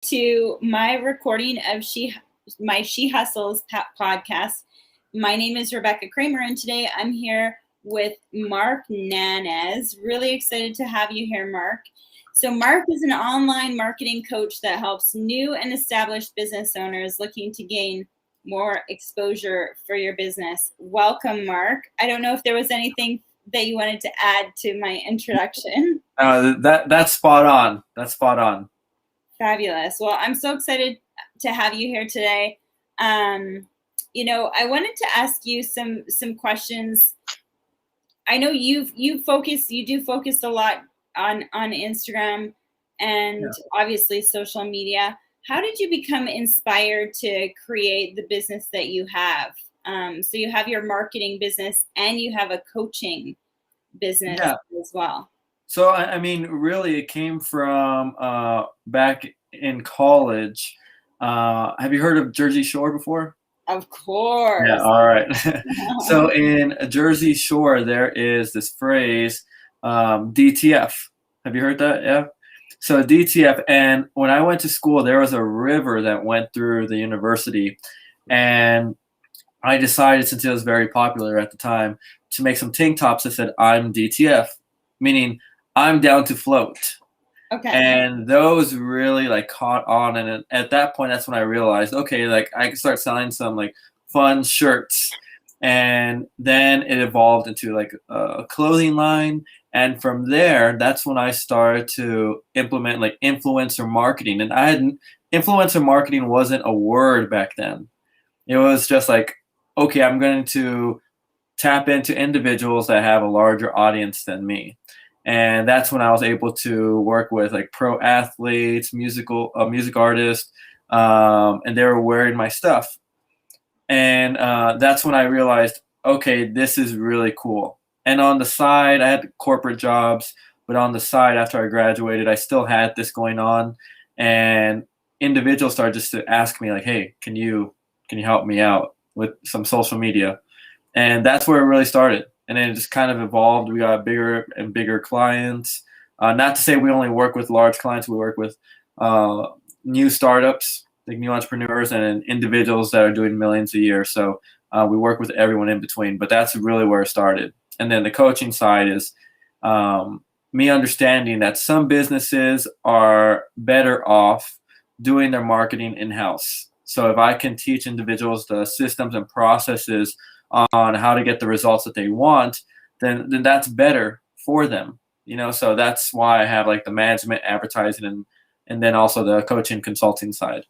to my recording of my She Hustles podcast. My name is Rebecca Kramer, and today I'm here with Mark Nanez. Really excited to have you here, Mark. So Mark is an online marketing coach that helps new and established business owners looking to gain more exposure for your business. Welcome, Mark. I don't know if there was anything that you wanted to add to my introduction. That's spot on. That's spot on. Fabulous. Well, I'm so excited to have you here today. I wanted to ask you some questions. I know you do focus a lot on Instagram and obviously social media. How did you become inspired to create the business that you have? So you have your marketing business and you have a coaching business as well. So, I mean, really, it came from back in college. Have you heard of Jersey Shore before? Of course. Yeah, all right. So in Jersey Shore, there is this phrase, DTF. Have you heard that? Yeah. So DTF, and when I went to school, there was a river that went through the university, and I decided, since it was very popular at the time, to make some tank tops that said "I'm DTF," meaning I'm down to float. Okay. And those really caught on, and at that point, that's when I realized, okay, I can start selling some fun shirts, and then it evolved into a clothing line, and from there, that's when I started to implement influencer marketing, and influencer marketing wasn't a word back then. It was just okay, I'm going to tap into individuals that have a larger audience than me. And that's when I was able to work with pro athletes, music artists, and they were wearing my stuff. And that's when I realized, okay, this is really cool. And on the side, I had corporate jobs, but on the side, after I graduated, I still had this going on. And individuals started just to ask me hey, can you help me out with some social media? And that's where it really started. And then it just kind of evolved. We got bigger and bigger clients. Not to say we only work with large clients. We work with new startups, new entrepreneurs, and individuals that are doing millions a year. So we work with everyone in between. But that's really where it started. And then the coaching side is me understanding that some businesses are better off doing their marketing in-house. So if I can teach individuals the systems and processes on how to get the results that they want, then that's better for them. So that's why I have the management, advertising, and then also the coaching consulting side.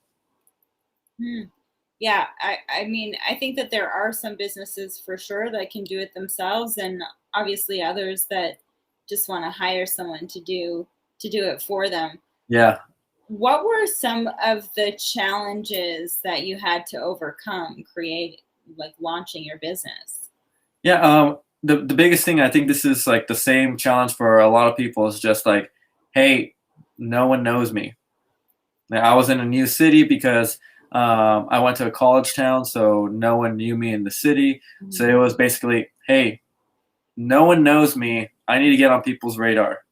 Yeah, I mean, I think that there are some businesses for sure that can do it themselves, and obviously others that just want to hire someone to do it for them. Yeah. What were some of the challenges that you had to overcome launching your business? Yeah, the biggest thing, I think this is the same challenge for a lot of people, is just hey, no one knows me. Now, I was in a new city because I went to a college town, so no one knew me in the city. Mm-hmm. So it was basically, hey, no one knows me. I need to get on people's radar.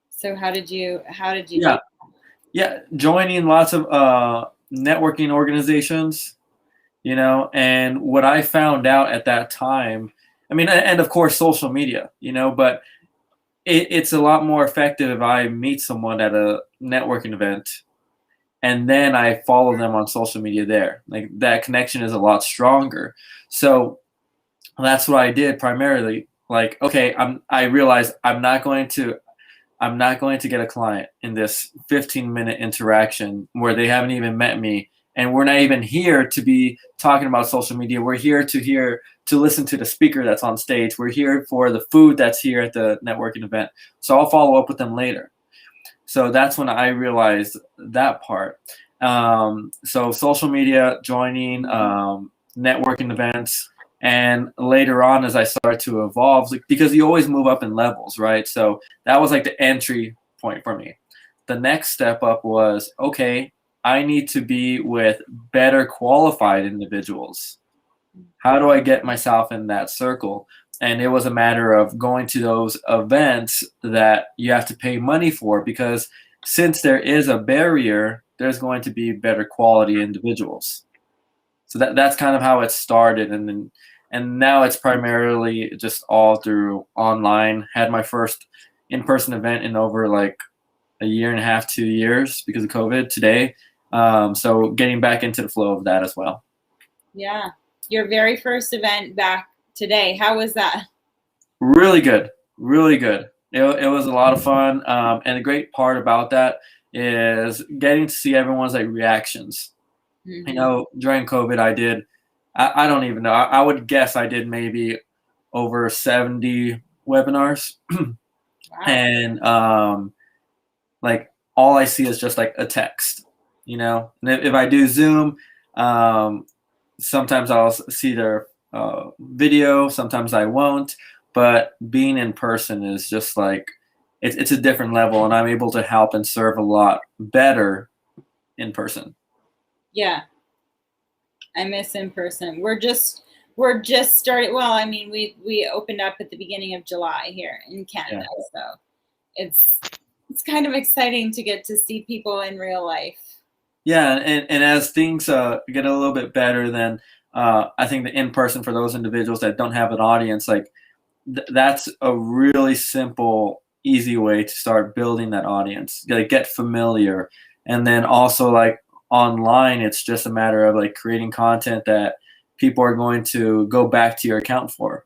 So how did you Yeah. do that? Yeah, joining lots of networking organizations, and what I found out at that time, I mean, and of course social media, but it's a lot more effective if I meet someone at a networking event and then I follow them on social media there. That connection is a lot stronger. So that's what I did primarily. Okay, I realized I'm not going to get a client in this 15-minute interaction where they haven't even met me, and we're not even here to be talking about social media. We're here to listen to the speaker that's on stage. We're here for the food that's here at the networking event. So I'll follow up with them later. So that's when I realized that part. So social media, joining networking events, and later on, as I started to evolve, because you always move up in levels, right? So that was the entry point for me. The next step up was, okay, I need to be with better qualified individuals. How do I get myself in that circle? And it was a matter of going to those events that you have to pay money for, because since there is a barrier, there's going to be better quality individuals. So that's kind of how it started, and now it's primarily just all through online. Had my first in-person event in over like a year and a half, 2 years because of COVID today. So getting back into the flow of that as well. Yeah. Your very first event back today. How was that? Really good, really good. It was a lot of fun, and the great part about that is getting to see everyone's like reactions. During COVID, I don't even know. I would guess I did maybe over 70 webinars, Wow. and like all I see is just like a text, And if I do Zoom, sometimes I'll see their video, sometimes I won't. But being in person is just like it's a different level, and I'm able to help and serve a lot better in person. Yeah. I miss in person. We're just starting. Well, I mean, we opened up at the beginning of July here in Canada, so it's kind of exciting to get to see people in real life. Yeah, and as things get a little bit better, then I think the in person for those individuals that don't have an audience, like that's a really simple, easy way to start building that audience. Like get familiar, and then also like online, it's just a matter of like creating content that people are going to go back to your account for.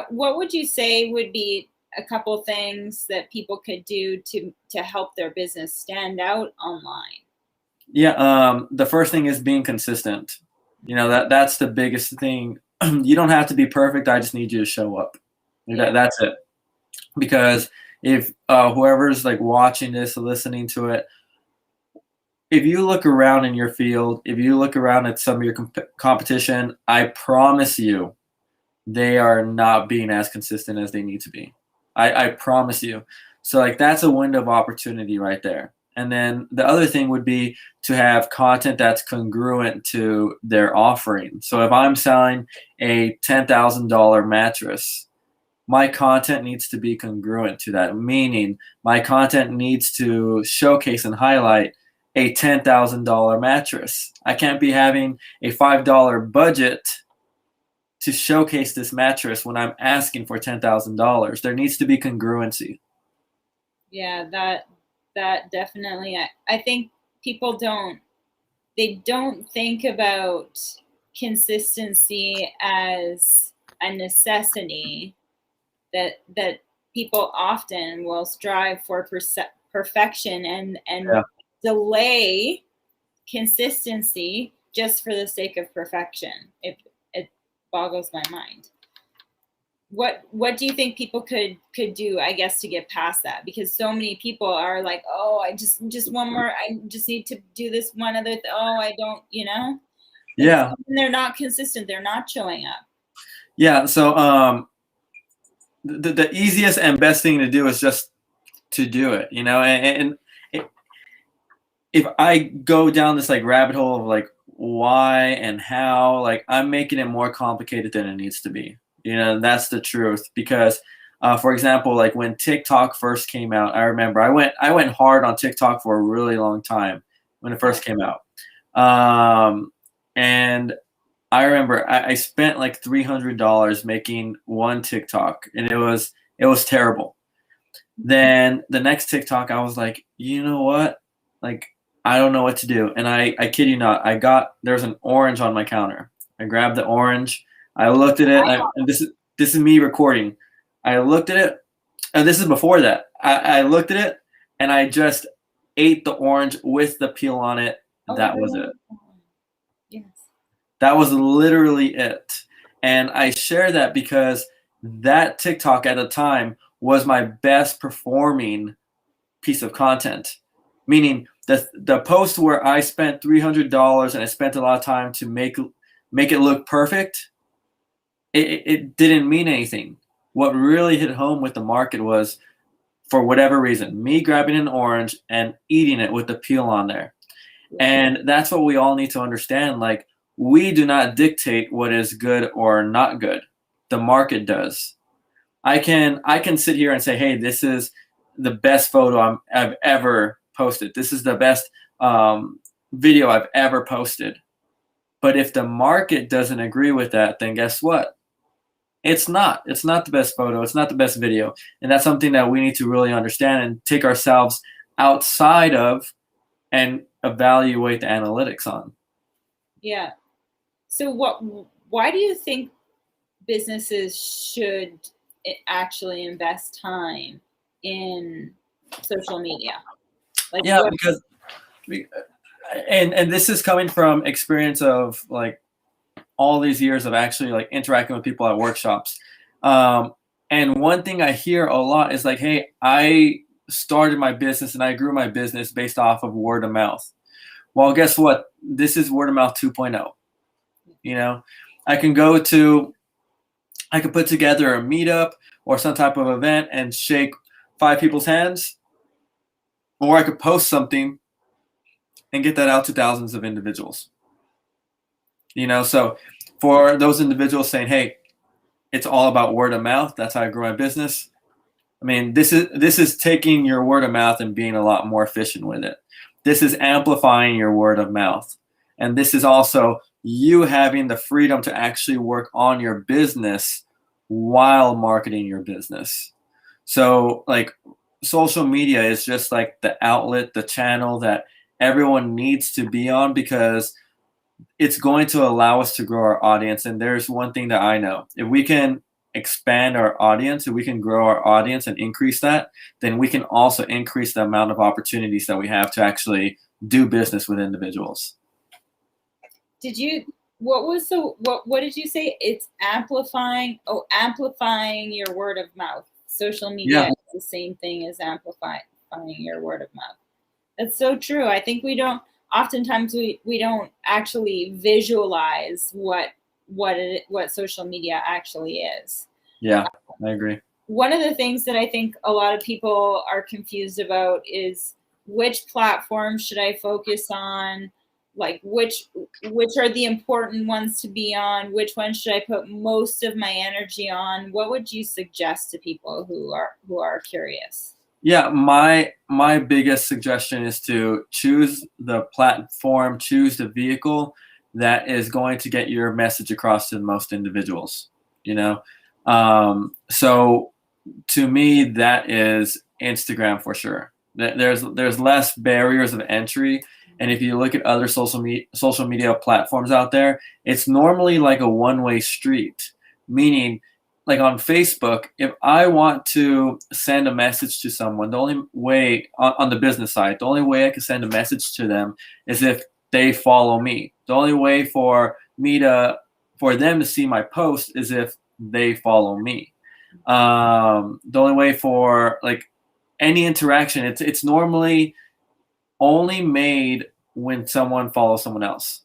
What would you say would be a couple things that people could do to help their business stand out online? Yeah, the first thing is being consistent. That's the biggest thing. You don't have to be perfect. I just need you to show up. That's it. Because if whoever's like watching this or listening to it, if you look around in your field, if you look around at some of your competition, I promise you, they are not being as consistent as they need to be. I promise you. So like that's a window of opportunity right there. And then the other thing would be to have content that's congruent to their offering. So if I'm selling a $10,000 mattress, my content needs to be congruent to that, meaning my content needs to showcase and highlight a $10,000 mattress. I can't be having a $5 budget to showcase this mattress when I'm asking for $10,000. There needs to be congruency. Yeah, that definitely. I think people don't think about consistency as a necessity. That people often will strive for perfection and delay consistency just for the sake of perfection. It boggles my mind. What do you think people could do, I guess, to get past that? Because so many people are like, oh, I just one more, I just need to do this one other oh, I don't, Yeah. They're not consistent. They're not showing up. Yeah. So the easiest and best thing to do is just to do it, and if I go down this like rabbit hole of like why and how, like I'm making it more complicated than it needs to be. That's the truth. Because for example, like when TikTok first came out, I remember I went hard on TikTok for a really long time when it first came out. And I remember I spent like $300 making one TikTok, and it was terrible. Then the next TikTok, I was like, you know what? Like, I don't know what to do. And I kid you not, there's an orange on my counter. I grabbed the orange. I looked at it, and this is me recording. I looked at it, and this is before that. I looked at it, and I just ate the orange with the peel on it. That was it. Yes. That was literally it. And I share that because that TikTok at the time was my best performing piece of content. Meaning the post where I spent $300 and I spent a lot of time to make it look perfect, it didn't mean anything. What really hit home with the market was, for whatever reason, me grabbing an orange and eating it with the peel on there. And that's what we all need to understand. Like, we do not dictate what is good or not good. The market does. I can sit here and say, hey, this is the best photo I've ever posted. This is the best video I've ever posted. But if the market doesn't agree with that, then guess what? It's not. It's not the best photo. It's not the best video. And that's something that we need to really understand and take ourselves outside of and evaluate the analytics on. Yeah. So why do you think businesses should actually invest time in social media? Like, yeah, because and this is coming from experience of like all these years of actually like interacting with people at workshops. And one thing I hear a lot is like, hey, I started my business and I grew my business based off of word of mouth. Well, guess what? This is word of mouth 2.0. You know, I can put together a meetup or some type of event and shake 5 people's hands, or I could post something and get that out to thousands of individuals. You know, so for those individuals saying, hey, it's all about word of mouth, that's how I grew my business. I mean, this is taking your word of mouth and being a lot more efficient with it. This is amplifying your word of mouth. And this is also you having the freedom to actually work on your business while marketing your business. So like social media is just like the outlet, the channel that everyone needs to be on, because it's going to allow us to grow our audience. And there's one thing that I know: if we can expand our audience, if we can grow our audience and increase that, then we can also increase the amount of opportunities that we have to actually do business with individuals. What did you say? It's amplifying your word of mouth. Social media is the same thing as amplifying your word of mouth. That's so true. I think oftentimes we don't actually visualize what social media actually is. Yeah, I agree. One of the things that I think a lot of people are confused about is, which platform should I focus on? Like, which are the important ones to be on? Which one should I put most of my energy on? What would you suggest to people who are curious? Yeah, my biggest suggestion is to choose the platform, choose the vehicle that is going to get your message across to the most individuals. You know, so to me, that is Instagram for sure. There's less barriers of entry, and if you look at other social media platforms out there, it's normally like a one-way street. Meaning, like on Facebook, if I want to send a message to someone, the only way on the business side, the only way I can send a message to them is if they follow me. The only way for them to see my post is if they follow me. The only way for like any interaction, it's normally only made when someone follows someone else.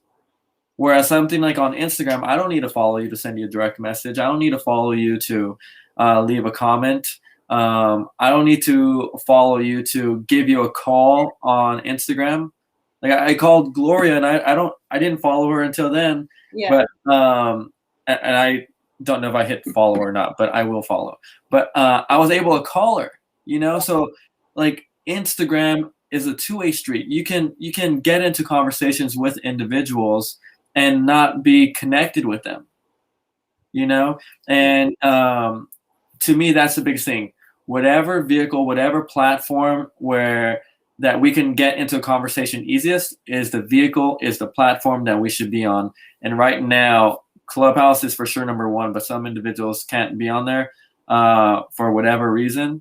Whereas something like on Instagram, I don't need to follow you to send you a direct message. I don't need to follow you to leave a comment. I don't need to follow you to give you a call on Instagram. Like I called Gloria, and I didn't follow her until then. Yeah. But and I don't know if I hit follow or not, but I will follow. But I was able to call her. You know, so like Instagram is a two-way street. You can get into conversations with individuals and not be connected with them, you know? And to me, that's the biggest thing. Whatever vehicle, whatever platform that we can get into a conversation easiest is the platform that we should be on. And right now, Clubhouse is for sure number one, but some individuals can't be on there for whatever reason.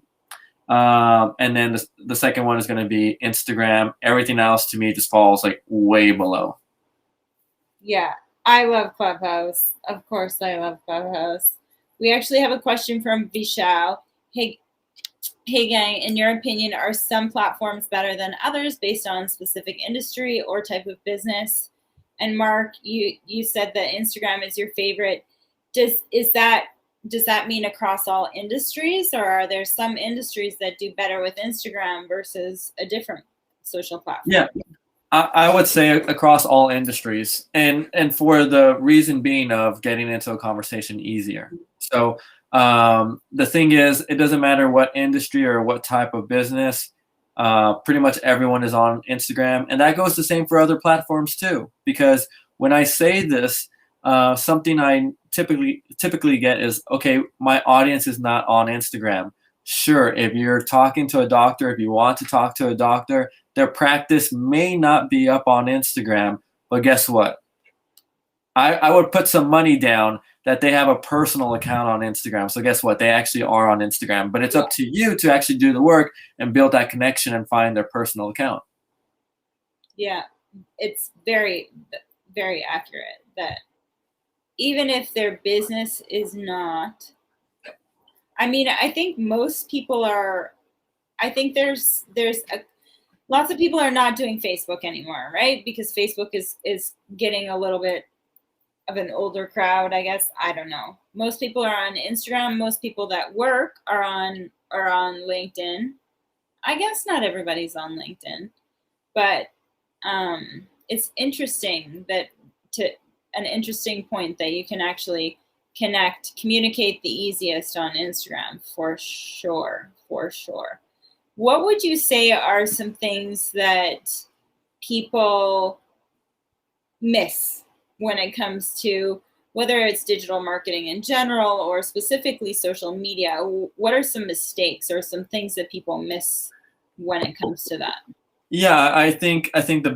And then the second one is going to be Instagram. Everything else to me just falls like way below. Yeah, I love Clubhouse. Of course, I love Clubhouse. We actually have a question from Vishal. Hey gang, in your opinion, are some platforms better than others based on specific industry or type of business? And Mark, you said that Instagram is your favorite. Does that mean across all industries, or are there some industries that do better with Instagram versus a different social platform? Yeah. I would say across all industries, and for the reason being of getting into a conversation easier. So The thing is, it doesn't matter what industry or what type of business. Pretty much everyone is on Instagram, and that goes the same for other platforms too. Because when I say this, something I typically get is, okay, my audience is not on Instagram. Sure, if you're talking to a doctor, if you want to talk to a doctor, their practice may not be up on Instagram, but guess what? I would put some money down that they have a personal account on Instagram. So guess what? They actually are on Instagram, but it's up to you to actually do the work and build that connection and find their personal account. Yeah, it's very, very accurate that even if their business is not, I mean, I think most people are, I think lots of people are not doing Facebook anymore, right? Because Facebook is getting a little bit of an older crowd, I guess. I don't know. Most people are on Instagram. Most people that work are on LinkedIn. I guess not everybody's on LinkedIn, but it's interesting an interesting point that you can actually communicate the easiest on Instagram, for sure, for sure. What would you say are some things that people miss when it comes to whether it's digital marketing in general or specifically social media? What are some mistakes or some things that people miss when it comes to that? Yeah, I think the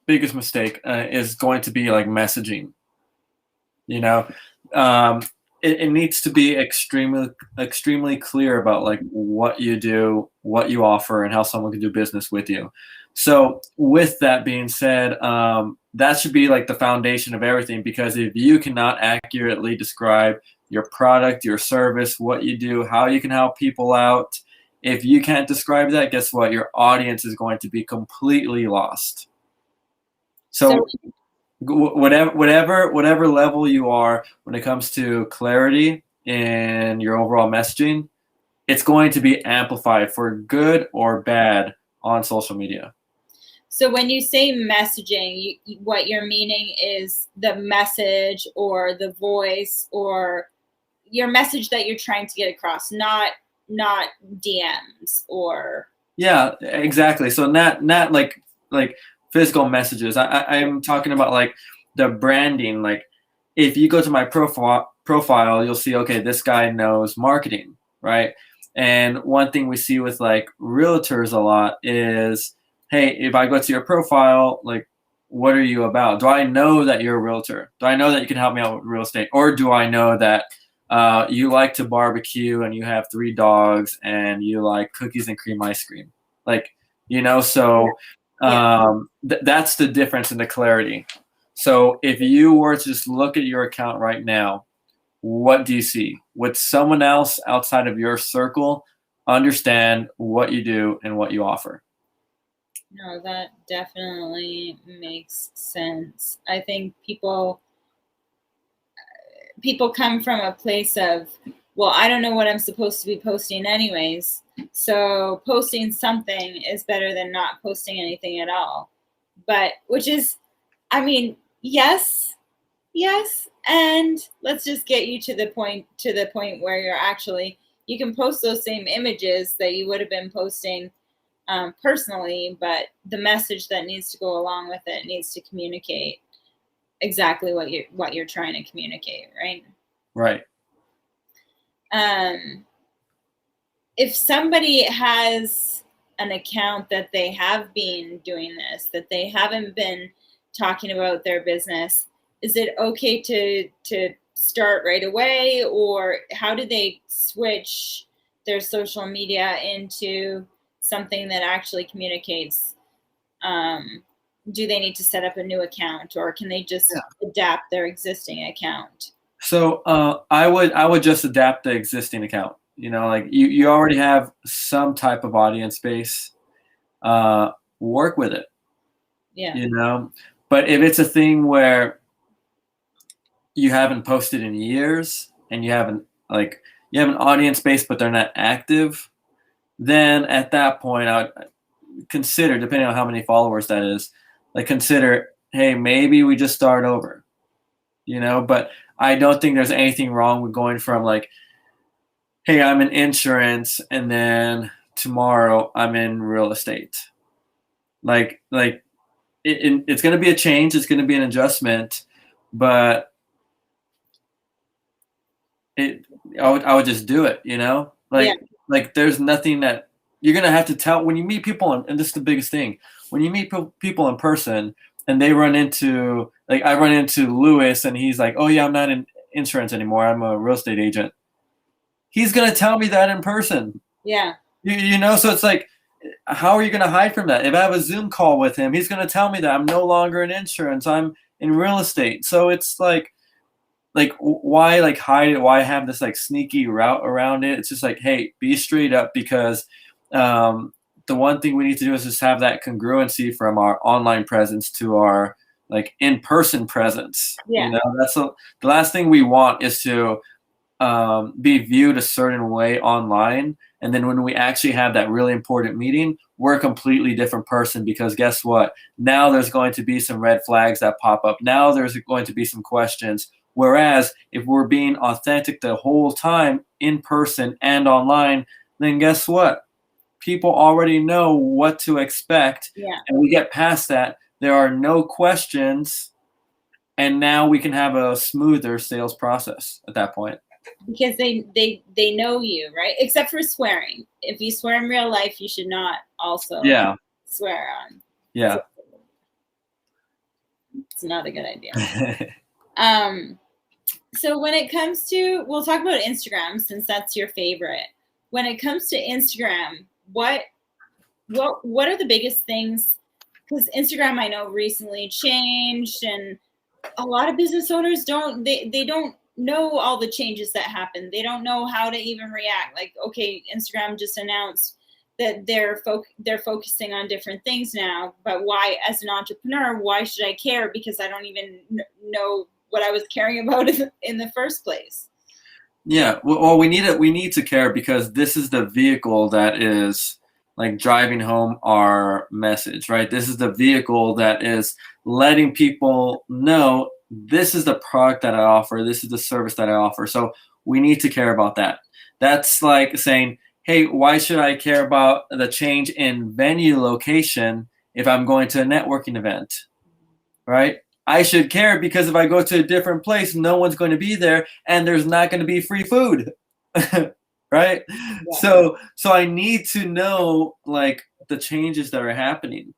biggest mistake is going to be like messaging. You know, it needs to be extremely clear about like what you do, what you offer, and how someone can do business with you. So with that being said, that should be like the foundation of everything, because if you cannot accurately describe your product, your service, what you do, how you can help people out, if you can't describe that, guess what? Your audience is going to be completely lost. So whatever level you are when it comes to clarity in your overall messaging, it's going to be amplified for good or bad on social media. So when you say messaging, what you're meaning is the message or the voice or your message that you're trying to get across, not DMs or. Yeah, exactly. So not like physical messages. I'm talking about like the branding. Like if you go to my profile, you'll see, okay, this guy knows marketing, right? And one thing we see with like realtors a lot is, hey, if I go to your profile, like, what are you about? Do I know that you're a realtor? Do I know that you can help me out with real estate? Or do I know that you like to barbecue and you have 3 dogs and you like cookies and cream ice cream? Like, so that's the difference in the clarity. So if you were to just look at your account right now, what do you see? Would someone else outside of your circle understand what you do and what you offer? No, that definitely makes sense. I think people come from a place of, well, I don't know what I'm supposed to be posting anyways. So posting something is better than not posting anything at all. But which is, I mean, yes. And let's just get you to the point where you're actually, you can post those same images that you would have been posting personally, but the message that needs to go along with it needs to communicate exactly what you're trying to communicate, right? Right. If somebody has an account that they have been doing this, that they haven't been talking about their business, is it okay to start right away, or how do they switch their social media into something that actually communicates? Do they need to set up a new account, or can they just adapt their existing account? So I would just adapt the existing account. Like you already have some type of audience base. Work with it. Yeah. But if it's a thing where you haven't posted in years and you have an audience base but they're not active, then at that point I would consider, depending on how many followers that is, like consider, hey, maybe we just start over. But I don't think there's anything wrong with going from like, hey, I'm in insurance, and then tomorrow I'm in real estate. It's going to be a change. It's going to be an adjustment, but I would just do it, you know? Yeah. Like there's nothing that you're going to have to tell when you meet people, and this is the biggest thing. When you meet people in person and they run into, like I run into Lewis and he's like, "Oh yeah, I'm not in insurance anymore. I'm a real estate agent." He's going to tell me that in person. Yeah. You know, so it's like, how are you going to hide from that? If I have a Zoom call with him, he's going to tell me that I'm no longer in insurance. I'm in real estate. So it's like why like hide it? Why have this like sneaky route around it? It's just like, hey, be straight up, because the one thing we need to do is just have that congruency from our online presence to our like in-person presence. Yeah. You know, the last thing we want is to be viewed a certain way online, and then when we actually have that really important meeting, we're a completely different person, because guess what? Now there's going to be some red flags that pop up. Now there's going to be some questions. Whereas if we're being authentic the whole time in person and online, then guess what? People already know what to expect. Yeah. And we get past that. There are no questions. And now we can have a smoother sales process at that point. Because they know you, right? Except for swearing. If you swear in real life, you should not also swear on. Yeah. It's not a good idea. So when it comes to, we'll talk about Instagram since that's your favorite. When it comes to Instagram, what are the biggest things? Because Instagram, I know, recently changed, and a lot of business owners don't know all the changes that happen. They don't know how to even react. Like, okay, Instagram just announced that they're focusing on different things now, but why, as an entrepreneur, why should I care? Because I don't even know what I was caring about in the first place. Yeah, well, we need to care, because this is the vehicle that is like driving home our message, right? This is the vehicle that is letting people know this is the product that I offer, this is the service that I offer. So we need to care about that. That's like saying, hey, why should I care about the change in venue location if I'm going to a networking event, right? I should care, because if I go to a different place, no one's going to be there and there's not going to be free food. Right? Yeah. So I need to know like the changes that are happening.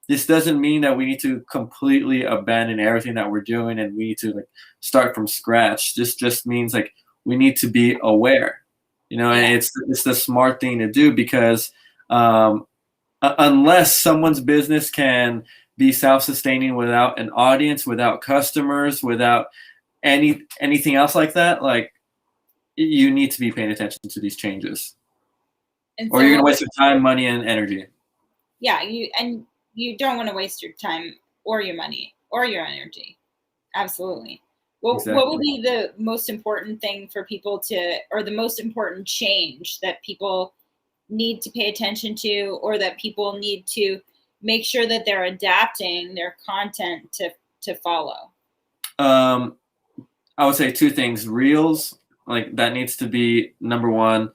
This doesn't mean that we need to completely abandon everything that we're doing and we need to like start from scratch. This just means like we need to be aware, you know, and it's the smart thing to do, because unless someone's business can be self-sustaining without an audience, without customers, without anything else like that, like you need to be paying attention to these changes, or you're going to waste your time, money, and energy. Yeah, you don't want to waste your time or your money or your energy. Absolutely. Exactly. What would be the most important thing for people or the most important change that people need to pay attention to, or that people need to make sure that they're adapting their content to follow? I would say two things. Reels, like that needs to be number one.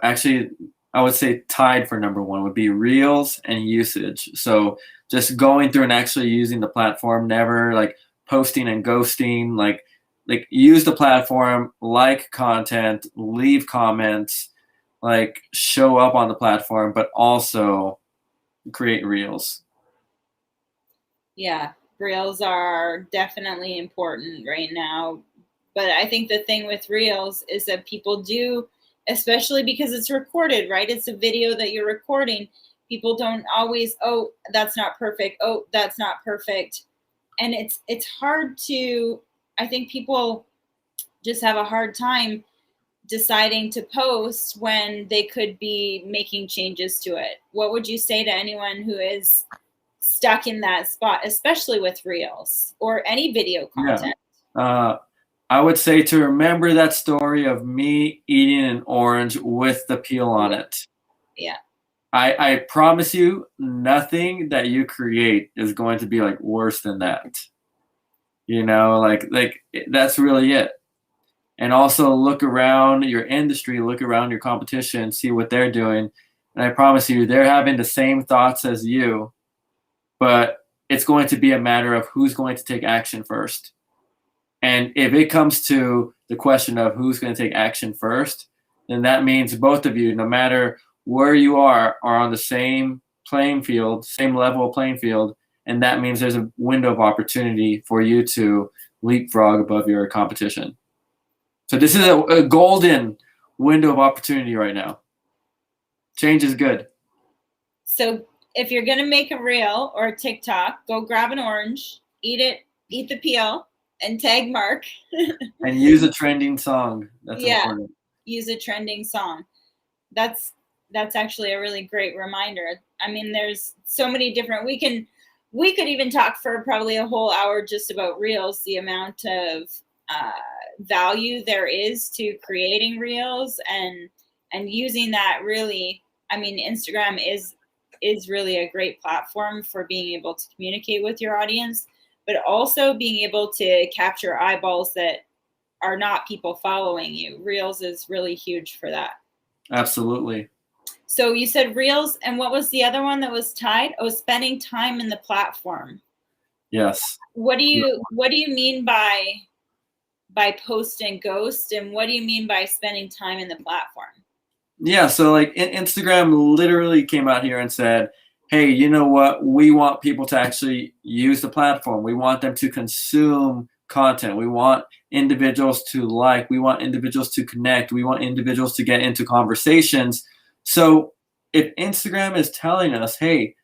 Actually, I would say tied for number one would be Reels and usage. So just going through and actually using the platform, never like posting and ghosting, like use the platform, like content, leave comments, like show up on the platform, but also create Reels. Yeah, Reels are definitely important right now. But I think the thing with Reels is that people do, especially because it's recorded, right? It's a video that you're recording. People don't always, oh, that's not perfect. Oh, that's not perfect. And it's hard to, I think people just have a hard time deciding to post when they could be making changes to it. What would you say to anyone who is stuck in that spot, especially with Reels or any video content? Yeah. I would say to remember that story of me eating an orange with the peel on it. Yeah. I promise you, nothing that you create is going to be like worse than that. Like that's really it. And also look around your industry, look around your competition, see what they're doing. And I promise you, they're having the same thoughts as you, but it's going to be a matter of who's going to take action first. And if it comes to the question of who's going to take action first, then that means both of you, no matter where you are on the same playing field, same level of playing field. And that means there's a window of opportunity for you to leapfrog above your competition. So this is a golden window of opportunity right now. Change is good. So if you're going to make a reel or a TikTok, go grab an orange, eat it, eat the peel, and tag Mark. And use a trending song. That's important. Use a trending song. That's actually a really great reminder. I mean, there's so many different, we could even talk for probably a whole hour just about reels, the amount of value there is to creating reels and using that. Really, I mean, Instagram is really a great platform for being able to communicate with your audience, but also being able to capture eyeballs that are not people following you. Reels is really huge for that. Absolutely. So you said reels, and what was the other one that was tied? Oh, spending time in the platform. Yes. What do you mean by post and ghost, and what do you mean by spending time in the platform? Yeah, so like Instagram literally came out here and said, hey, you know what? We want people to actually use the platform. We want them to consume content. We want individuals to like. We want individuals to connect. We want individuals to get into conversations. So if Instagram is telling us, hey,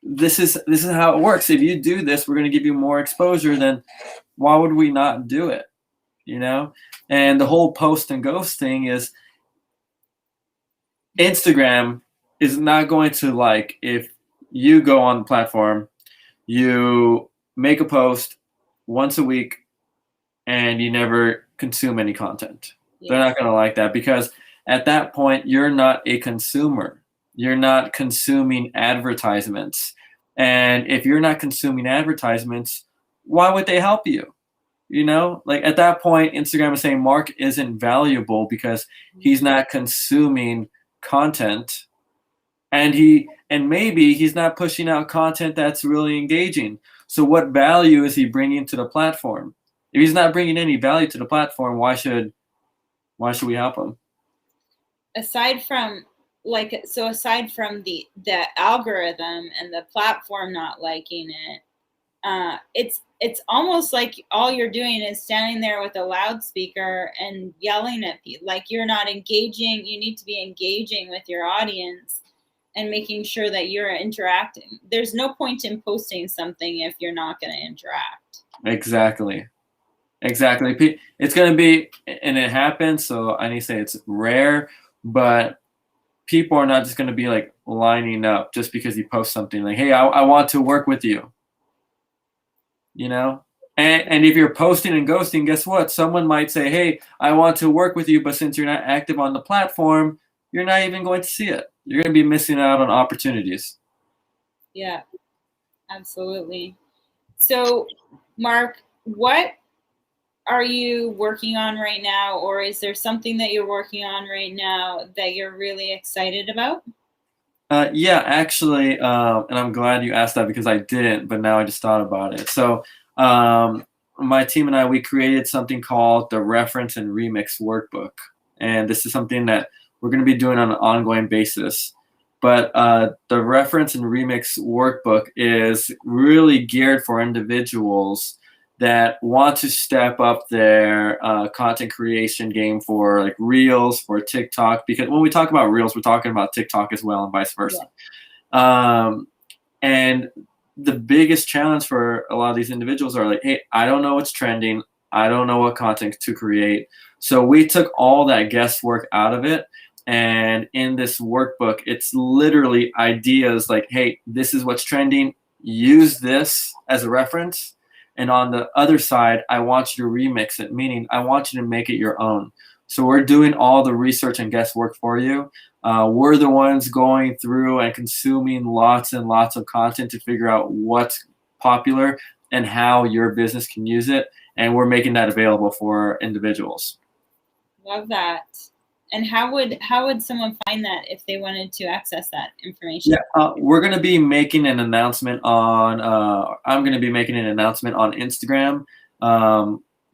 this is how it works. If you do this, we're going to give you more exposure, then why would we not do it? And the whole post and ghost thing is Instagram is not going to like if you go on the platform, you make a post once a week and you never consume any content. Yeah. They're not going to like that, because at that point you're not a consumer. You're not consuming advertisements. And if you're not consuming advertisements, why would they help you? Like at that point, Instagram is saying Mark isn't valuable because he's not consuming content, and maybe he's not pushing out content that's really engaging. So what value is he bringing to the platform? If he's not bringing any value to the platform, why should we help him? Aside from the algorithm and the platform not liking it, it's almost like all you're doing is standing there with a loudspeaker and yelling at people. Like you're not engaging. You need to be engaging with your audience and making sure that you're interacting. There's no point in posting something if you're not going to interact. Exactly. It's going to be, and it happens, so I need to say it's rare, but people are not just going to be like lining up just because you post something like, hey, I want to work with you. And if you're posting and ghosting, guess what? Someone might say, hey, I want to work with you, but since you're not active on the platform, you're not even going to see it. You're going to be missing out on opportunities. Yeah, absolutely. So, Mark, what are you working on right now, or is there something that you're working on right now that you're really excited about? Yeah, actually, and I'm glad you asked that because I didn't, but now I just thought about it. So my team and I, we created something called the Reference and Remix Workbook. And this is something that we're going to be doing on an ongoing basis. But the Reference and Remix Workbook is really geared for individuals that want to step up their content creation game for like Reels, for TikTok, because when we talk about Reels, we're talking about TikTok as well and vice versa. Yeah. And the biggest challenge for a lot of these individuals are like, hey, I don't know what's trending. I don't know what content to create. So we took all that guesswork out of it. And in this workbook, it's literally ideas like, hey, this is what's trending. Use this as a reference. And on the other side, I want you to remix it, meaning I want you to make it your own. So we're doing all the research and guesswork for you. We're the ones going through and consuming lots and lots of content to figure out what's popular. and how your business can use it. And we're making that available for individuals. Love that. And how would someone find that if they wanted to access that information? Yeah, we're going to be making an announcement on, I'm going to be making an announcement on Instagram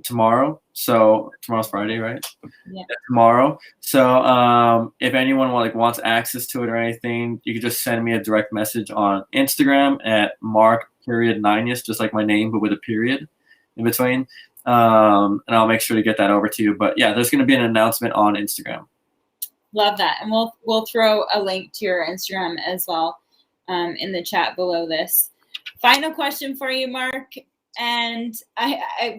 tomorrow. So tomorrow's Friday, right? Yeah. Tomorrow. So if anyone wants access to it or anything, you can just send me a direct message on Instagram at Mark.Nanez, just like my name, but with a period in between. And I'll make sure to get that over to you. But yeah, there's going to be an announcement on Instagram. Love that. And we'll throw a link to your Instagram as well in the chat below this. Final question for you, Mark. And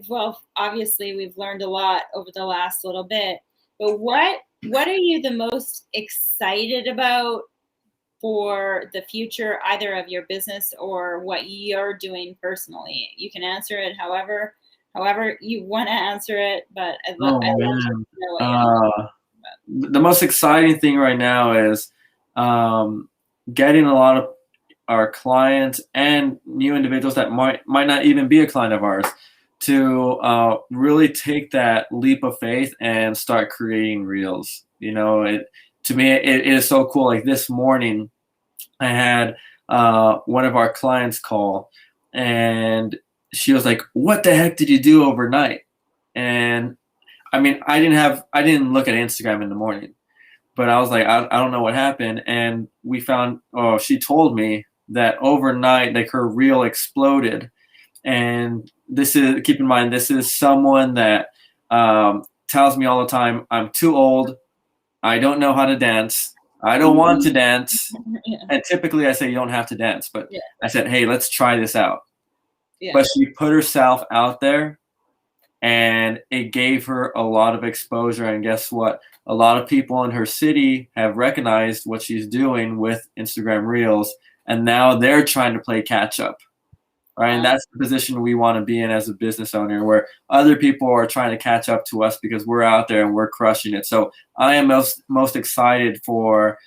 well, obviously we've learned a lot over the last little bit, but what are you the most excited about for the future, either of your business or what you're doing personally? You can answer it however you want to answer it, but I'd love to know what you're the most exciting thing right now is getting a lot of our clients and new individuals that might not even be a client of ours to really take that leap of faith and start creating reels. To me, it is so cool. Like this morning, I had one of our clients call, and she was like, "What the heck did you do overnight?" And I mean, I didn't look at Instagram in the morning, but I was like, I don't know what happened. And she told me that overnight, like her reel exploded. And keep in mind, this is someone that tells me all the time, I'm too old. I don't know how to dance. I don't want to dance. Yeah. And typically I say, you don't have to dance, but Yeah. I said, hey, let's try this out. Yeah. But she put herself out there, and it gave her a lot of exposure. And guess what? A lot of people in her city have recognized what she's doing with Instagram Reels, and now they're trying to play catch up. Right? And that's the position we want to be in as a business owner, where other people are trying to catch up to us because we're out there and we're crushing it. So I am most excited for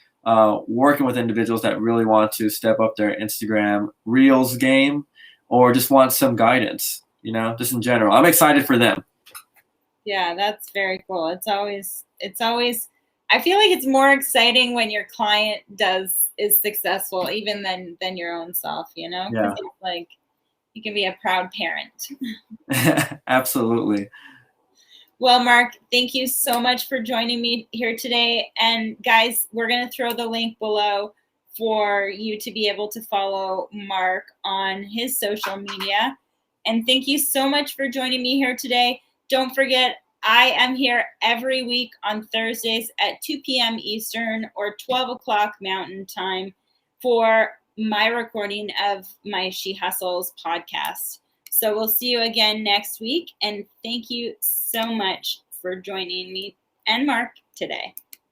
working with individuals that really want to step up their Instagram Reels game, or just want some guidance, just in general. I'm excited for them. Yeah, that's very cool. It's always, I feel like it's more exciting when your client is successful even than your own self, Yeah. It's like you can be a proud parent. Absolutely. Well, Mark, thank you so much for joining me here today. And guys, we're going to throw the link below for you to be able to follow Mark on his social media. And thank you so much for joining me here today. Don't forget, I am here every week on Thursdays at 2 p.m. Eastern or 12 o'clock Mountain Time for my recording of my She Hustles podcast. So we'll see you again next week. And thank you so much for joining me and Mark today.